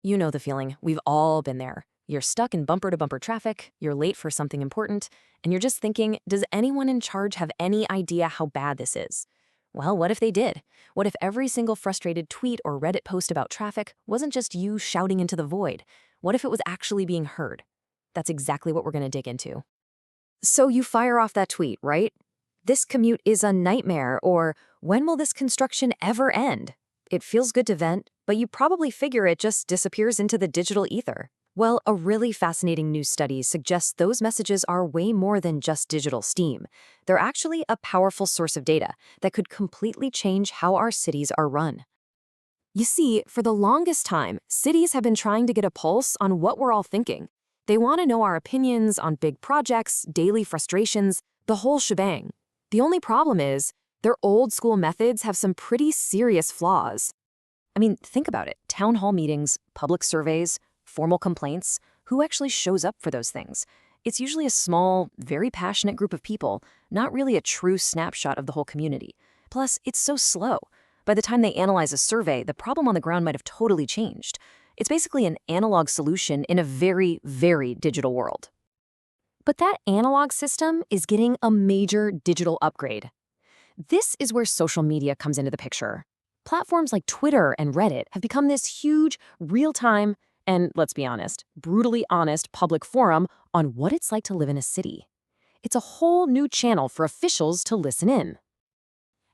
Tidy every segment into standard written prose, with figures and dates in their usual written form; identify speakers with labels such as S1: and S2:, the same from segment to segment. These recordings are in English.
S1: You know the feeling. We've all been there. You're stuck in bumper-to-bumper traffic, you're late for something important, and you're just thinking, does anyone in charge have any idea how bad this is? Well, what if they did? What if every single frustrated tweet or Reddit post about traffic wasn't just you shouting into the void? What if it was actually being heard? That's exactly what we're going to dig into. So you fire off that tweet, right? This commute is a nightmare, or when will this construction ever end? It feels good to vent, but you probably figure it just disappears into the digital ether. Well, a really fascinating new study suggests those messages are way more than just digital steam. They're actually a powerful source of data that could completely change how our cities are run. You see, for the longest time, cities have been trying to get a pulse on what we're all thinking. They want to know our opinions on big projects, daily frustrations, the whole shebang. The only problem is, their old school methods have some pretty serious flaws. I mean, think about it. Town hall meetings, public surveys, formal complaints. Who actually shows up for those things? It's usually a small, very passionate group of people, not really a true snapshot of the whole community. Plus, it's so slow. By the time they analyze a survey, the problem on the ground might have totally changed. It's basically an analog solution in a very, very digital world. But that analog system is getting a major digital upgrade. This is where social media comes into the picture. Platforms like Twitter and Reddit have become this huge, real-time, and let's be honest, brutally honest public forum on what it's like to live in a city. It's a whole new channel for officials to listen in.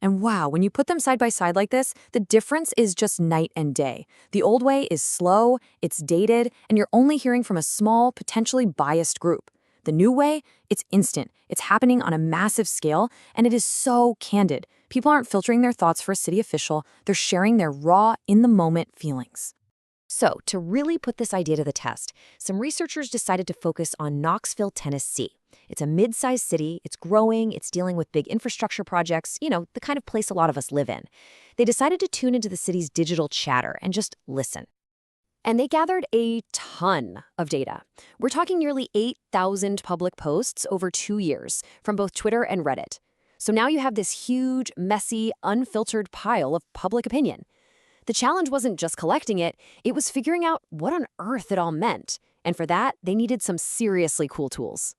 S1: And wow, when you put them side by side like this, the difference is just night and day. The old way is slow, it's dated, and you're only hearing from a small, potentially biased group. The new way, it's instant, it's happening on a massive scale, and it is so candid. People aren't filtering their thoughts for a city official, they're sharing their raw, in-the-moment feelings. So, to really put this idea to the test, some researchers decided to focus on Knoxville, Tennessee. It's a mid-sized city, it's growing, it's dealing with big infrastructure projects, the kind of place a lot of us live in. They decided to tune into the city's digital chatter and just listen. And they gathered a ton of data. We're talking nearly 8,000 public posts over 2 years from both Twitter and Reddit. So now you have this huge, messy, unfiltered pile of public opinion. The challenge wasn't just collecting it, it was figuring out what on earth it all meant. And for that, they needed some seriously cool tools.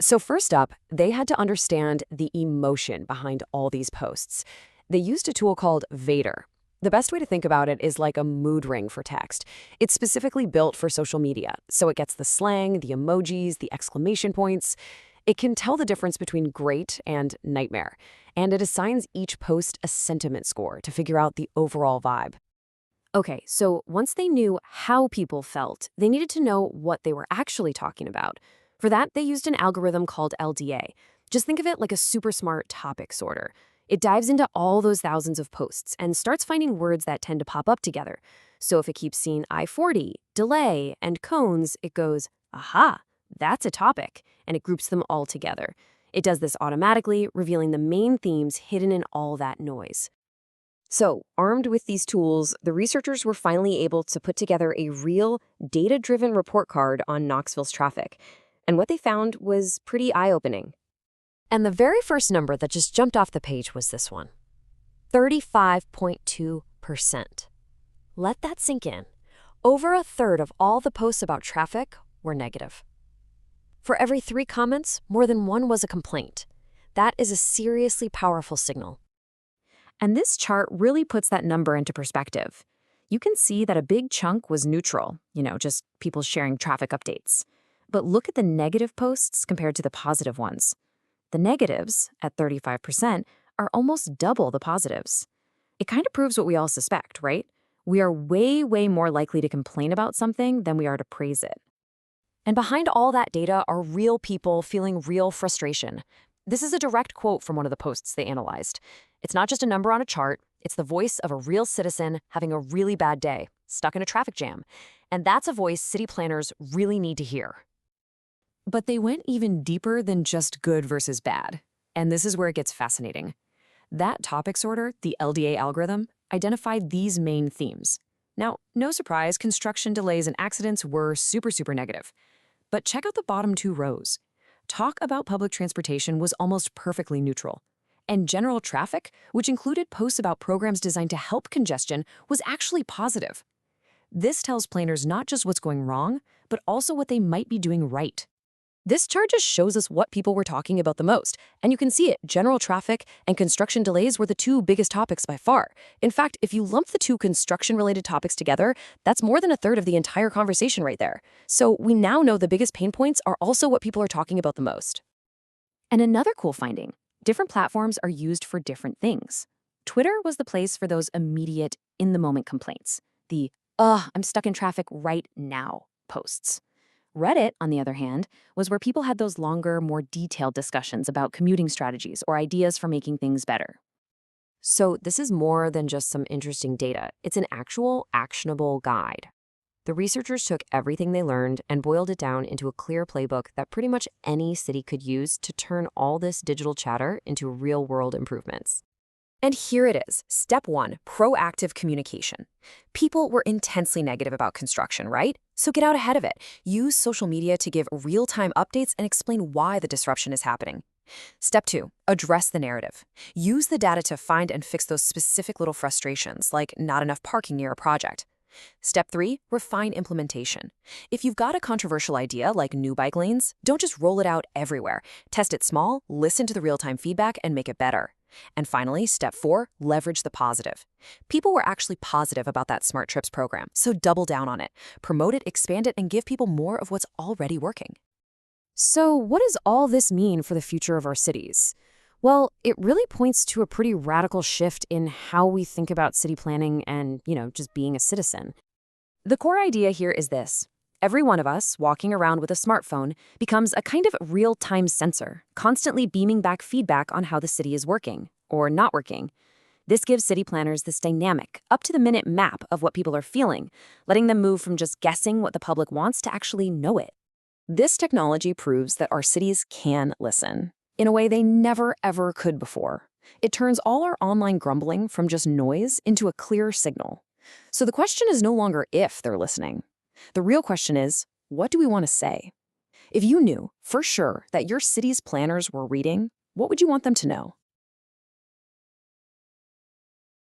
S1: So first up, they had to understand the emotion behind all these posts. They used a tool called Vader. The best way to think about it is like a mood ring for text. It's specifically built for social media, so it gets the slang, the emojis, the exclamation points. It can tell the difference between great and nightmare, and it assigns each post a sentiment score to figure out the overall vibe. Okay, so once they knew how people felt, they needed to know what they were actually talking about. For that, they used an algorithm called LDA. Just think of it like a super smart topic sorter. It dives into all those thousands of posts and starts finding words that tend to pop up together. So if it keeps seeing I-40, delay, and cones, it goes, aha, that's a topic, and it groups them all together. It does this automatically, revealing the main themes hidden in all that noise. So, armed with these tools, the researchers were finally able to put together a real, data-driven report card on Knoxville's traffic. And what they found was pretty eye-opening. And the very first number that just jumped off the page was this one: 35.2%. Let that sink in. Over a third of all the posts about traffic were negative. For every 3 comments, more than 1 was a complaint. That is a seriously powerful signal. And this chart really puts that number into perspective. You can see that a big chunk was neutral, just people sharing traffic updates. But look at the negative posts compared to the positive ones. The negatives, at 35%, are almost double the positives. It kind of proves what we all suspect, right? We are way, way more likely to complain about something than we are to praise it. And behind all that data are real people feeling real frustration. This is a direct quote from one of the posts they analyzed. It's not just a number on a chart, it's the voice of a real citizen having a really bad day, stuck in a traffic jam. And that's a voice city planners really need to hear. But they went even deeper than just good versus bad. And this is where it gets fascinating. That topic sorter, the LDA algorithm, identified these main themes. Now, no surprise, construction delays and accidents were super, super negative. But check out the bottom 2 rows. Talk about public transportation was almost perfectly neutral. And general traffic, which included posts about programs designed to help congestion, was actually positive. This tells planners not just what's going wrong, but also what they might be doing right. This chart just shows us what people were talking about the most, and you can see it. General traffic and construction delays were the two biggest topics by far. In fact, if you lump the two construction-related topics together, that's more than a third of the entire conversation right there. So we now know the biggest pain points are also what people are talking about the most. And another cool finding, different platforms are used for different things. Twitter was the place for those immediate, in-the-moment complaints. The, I'm stuck in traffic right now posts. Reddit, on the other hand, was where people had those longer, more detailed discussions about commuting strategies or ideas for making things better. So this is more than just some interesting data. It's an actual, actionable guide. The researchers took everything they learned and boiled it down into a clear playbook that pretty much any city could use to turn all this digital chatter into real-world improvements. And here it is, step 1, proactive communication. People were intensely negative about construction, right? So get out ahead of it. Use social media to give real-time updates and explain why the disruption is happening. Step 2, address the narrative. Use the data to find and fix those specific little frustrations, like not enough parking near a project. Step 3, refine implementation. If you've got a controversial idea like new bike lanes, don't just roll it out everywhere. Test it small, listen to the real-time feedback, and make it better. And finally, step 4, leverage the positive. People were actually positive about that Smart Trips program, so double down on it. Promote it, expand it, and give people more of what's already working. So what does all this mean for the future of our cities? Well, it really points to a pretty radical shift in how we think about city planning and, just being a citizen. The core idea here is this. Every one of us walking around with a smartphone becomes a kind of real-time sensor, constantly beaming back feedback on how the city is working or not working. This gives city planners this dynamic, up-to-the-minute map of what people are feeling, letting them move from just guessing what the public wants to actually know it. This technology proves that our cities can listen in a way they never, ever could before. It turns all our online grumbling from just noise into a clear signal. So the question is no longer if they're listening. The real question is, what do we want to say? If you knew, for sure, that your city's planners were reading, what would you want them to know?